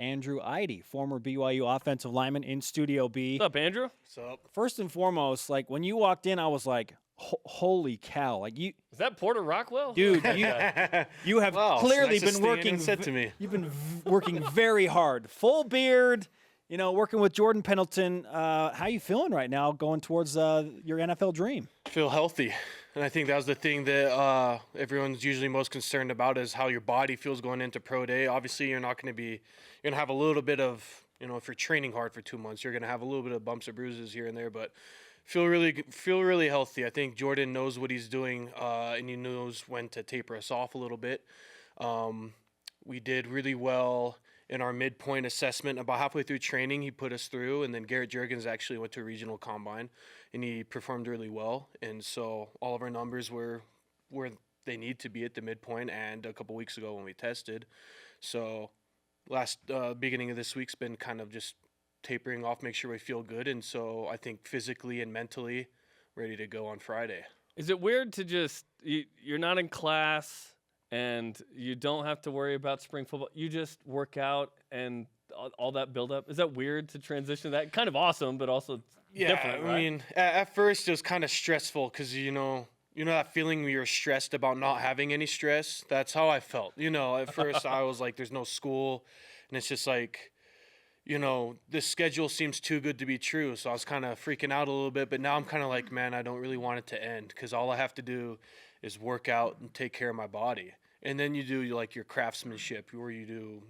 Andrew Eide, former BYU offensive lineman in Studio B. What's up, Andrew? What's up? First and foremost, like when you walked in, I was like, holy cow. Like Is that Porter Rockwell? dude, you have clearly been working. Said to me. You've been working very hard. Full beard, working with Jordan Pendleton. How you feeling right now going towards your NFL dream? Feel healthy. And I think that was the thing that everyone's usually most concerned about is how your body feels going into pro day. Obviously, you're going to have a little bit of, if you're training hard for 2 months, you're going to have a little bit of bumps or bruises here and there, but feel really healthy. I think Jordan knows what he's doing, and he knows when to taper us off a little bit. We did really well in our midpoint assessment. About halfway through training, he put us through, and then Garrett Juergens actually went to a regional combine, and he performed really well. And so all of our numbers were where they need to be at the midpoint and a couple weeks ago when we tested. So beginning of this week's been kind of just tapering off, make sure we feel good. And so I think physically and mentally ready to go on Friday. Is it weird to just, you're not in class and you don't have to worry about spring football? You just work out and all that build up. Is that weird to transition to that? Kind of awesome, but also different, right? I mean, at first it was kind of stressful because, you know that feeling where you're stressed about not having any stress? That's how I felt. At first I was like, there's no school. And it's just like, this schedule seems too good to be true. So I was kind of freaking out a little bit. But now I'm kind of like, man, I don't really want it to end because all I have to do is work out and take care of my body. And then you do like your craftsmanship where you do,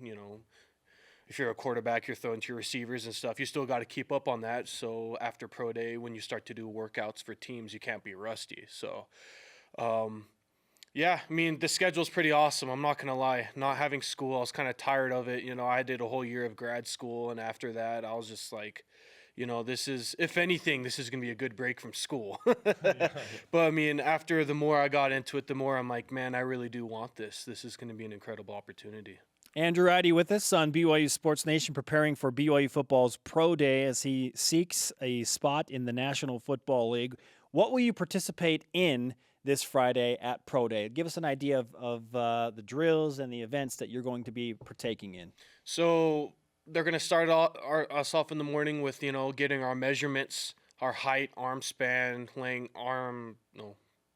if you're a quarterback, you're throwing to your receivers and stuff. You still got to keep up on that. So after pro day, when you start to do workouts for teams, you can't be rusty. So, yeah, I mean, the schedule's pretty awesome. I'm not going to lie. Not having school, I was kind of tired of it. I did a whole year of grad school. And after that, I was just like, this is, if anything, this is going to be a good break from school. But, I mean, after the more I got into it, the more I'm like, man, I really do want this. This is going to be an incredible opportunity. Andrew Eide with us on BYU Sports Nation, preparing for BYU football's pro day as he seeks a spot in the National Football League. What will you participate in this Friday at pro day? Give us an idea of the drills and the events that you're going to be partaking in. So they're going to start us off in the morning with, getting our measurements, our height, arm span,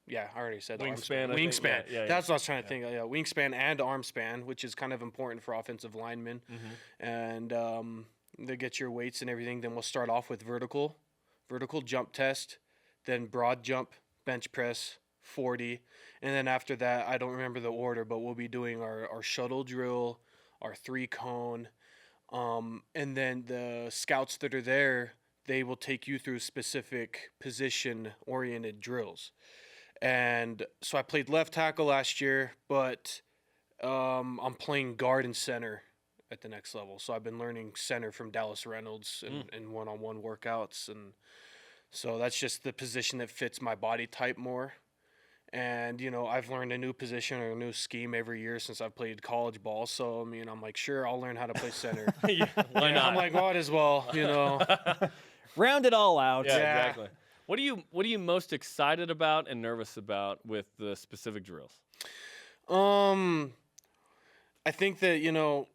I already said wingspan. Wingspan. Yeah. That's what I was trying to think of. Yeah, wingspan and arm span, which is kind of important for offensive linemen. Mm-hmm. And they get your weights and everything. Then we'll start off with vertical jump test, then broad jump, bench press, 40. And then after that, I don't remember the order, but we'll be doing our shuttle drill, our 3-cone. And then the scouts that are there, they will take you through specific position-oriented drills. And so I played left tackle last year, but I'm playing guard and center at the next level. So I've been learning center from Dallas Reynolds in one-on-one workouts. And so that's just the position that fits my body type more. And, I've learned a new position or a new scheme every year since I've played college ball. So, I mean, I'm like, sure, I'll learn how to play center. Why not? I'm like, might as well, Round it all out. Yeah, exactly. What are you most excited about and nervous about with the specific drills? I think that,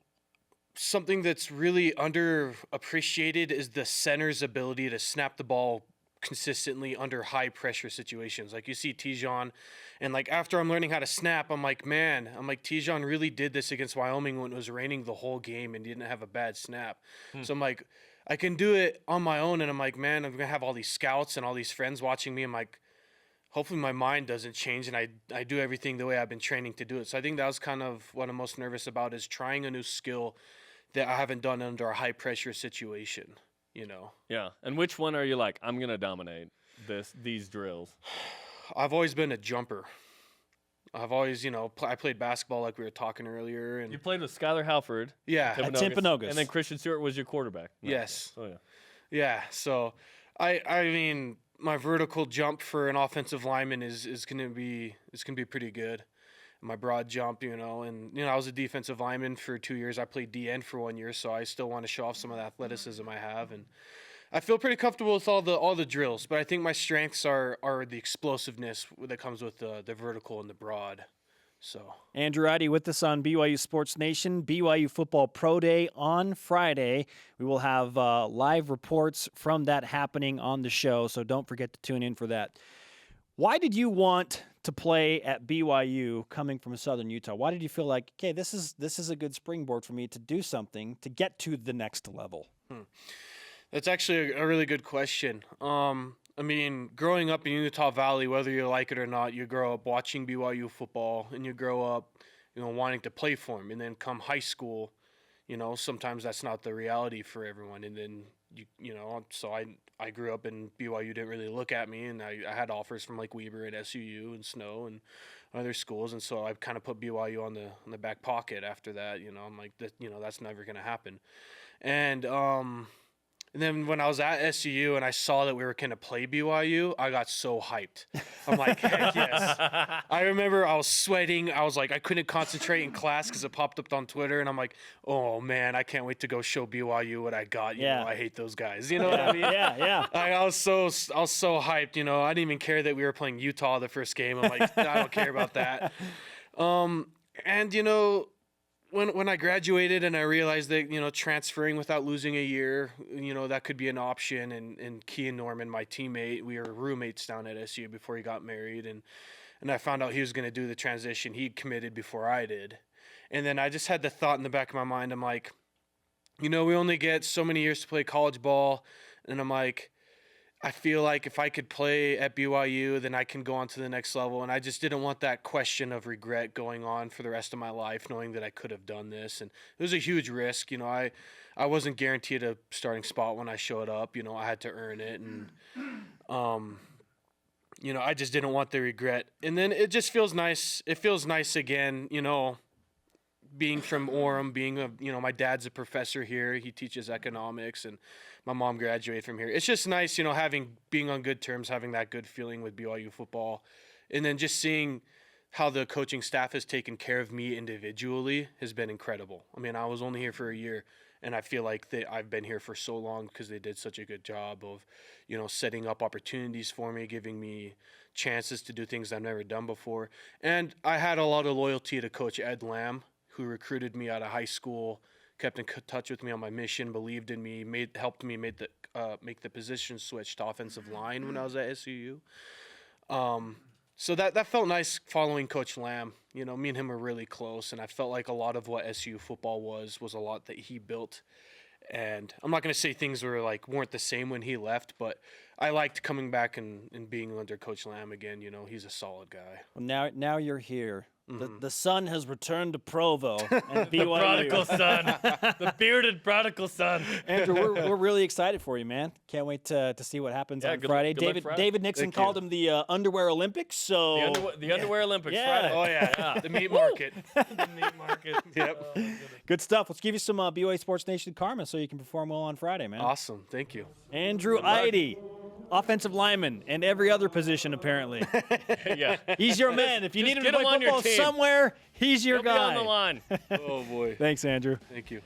something that's really underappreciated is the center's ability to snap the ball consistently under high pressure situations. Like you see Tijon, and like after I'm learning how to snap, I'm like, Tijon really did this against Wyoming when it was raining the whole game and didn't have a bad snap. So I'm like, I can do it on my own, and I'm like, man, I'm going to have all these scouts and all these friends watching me. I'm like, hopefully my mind doesn't change, and I do everything the way I've been training to do it. So I think that was kind of what I'm most nervous about, is trying a new skill that I haven't done under a high-pressure situation, Yeah, and which one are you like, I'm going to dominate these drills? I've always been a jumper. I've always, I played basketball like we were talking earlier. And you played with Skylar Halford. Yeah. At Timpanogos. And then Christian Stewart was your quarterback. Yes. Oh, yeah. Yeah, so I mean, my vertical jump for an offensive lineman is going to be pretty good. My broad jump, and I was a defensive lineman for 2 years. I played DN for 1 year, so I still want to show off some of the athleticism I have, and I feel pretty comfortable with all the drills. But I think my strengths are the explosiveness that comes with the vertical and the broad. So Andrew Eide with us on BYU Sports Nation. BYU Football Pro Day on Friday. We will have live reports from that happening on the show, so don't forget to tune in for that. Why did you want to play at BYU coming from Southern Utah? Why did you feel like, okay, this is a good springboard for me to do something to get to the next level? That's actually a really good question. I mean, growing up in Utah Valley, whether you like it or not, you grow up watching BYU football, and you grow up, wanting to play for them. And then come high school, sometimes that's not the reality for everyone. And then so I grew up in BYU, didn't really look at me, and I had offers from like Weber and SUU and Snow and other schools, and so I kind of put BYU on the back pocket after that. I'm like, that's never gonna happen. And then when I was at SUU and I saw that we were going to play BYU, I got so hyped. I'm like, heck yes. I remember I was sweating. I was like, I couldn't concentrate in class because it popped up on Twitter. And I'm like, oh, man, I can't wait to go show BYU what I got. You know, I hate those guys. You know what I mean? Yeah. I was so hyped. I didn't even care that we were playing Utah the first game. I'm like, I don't care about that. And, when I graduated and I realized that, transferring without losing a year, that could be an option. And Kean Norman, my teammate, we were roommates down at SU before he got married. And I found out he was going to do the transition. He committed before I did. And then I just had the thought in the back of my mind. I'm like, we only get so many years to play college ball. And I'm like, I feel like if I could play at BYU, then I can go on to the next level. And I just didn't want that question of regret going on for the rest of my life, knowing that I could have done this. And it was a huge risk. I wasn't guaranteed a starting spot when I showed up. I had to earn it. And, I just didn't want the regret. And then it just feels nice. It feels nice again, being from Orem, my dad's a professor here. He teaches economics, and my mom graduated from here. It's just nice, being on good terms, having that good feeling with BYU football. And then just seeing how the coaching staff has taken care of me individually has been incredible. I mean, I was only here for a year, and I feel like I've been here for so long because they did such a good job of, setting up opportunities for me, giving me chances to do things I've never done before. And I had a lot of loyalty to Coach Ed Lamb, who recruited me out of high school, kept in touch with me on my mission, believed in me, helped me make the position switch to offensive line when I was at SUU. So that felt nice following Coach Lamb. Me and him were really close, and I felt like a lot of what SUU football was a lot that he built. And I'm not going to say things weren't the same when he left, but I liked coming back and being under Coach Lamb again. He's a solid guy. Well, now you're here. The son has returned to Provo and BYU. The prodigal son. The bearded prodigal son. Andrew, we're really excited for you, man. Can't wait to see what happens on Friday. Good luck Friday. David Nixon called him the Underwear Olympics. So the Underwear Olympics. Yeah. Friday. Oh, yeah. The meat market. The meat market. Yep. Good stuff. Let's give you some BYU Sports Nation karma so you can perform well on Friday, man. Awesome. Thank you. Andrew Eide, offensive lineman, and every other position apparently. Yeah. He's your man. If you need him to get him play on your football team. somewhere, he's your He'll guy. be on the line. Oh, boy. Thanks, Andrew. Thank you.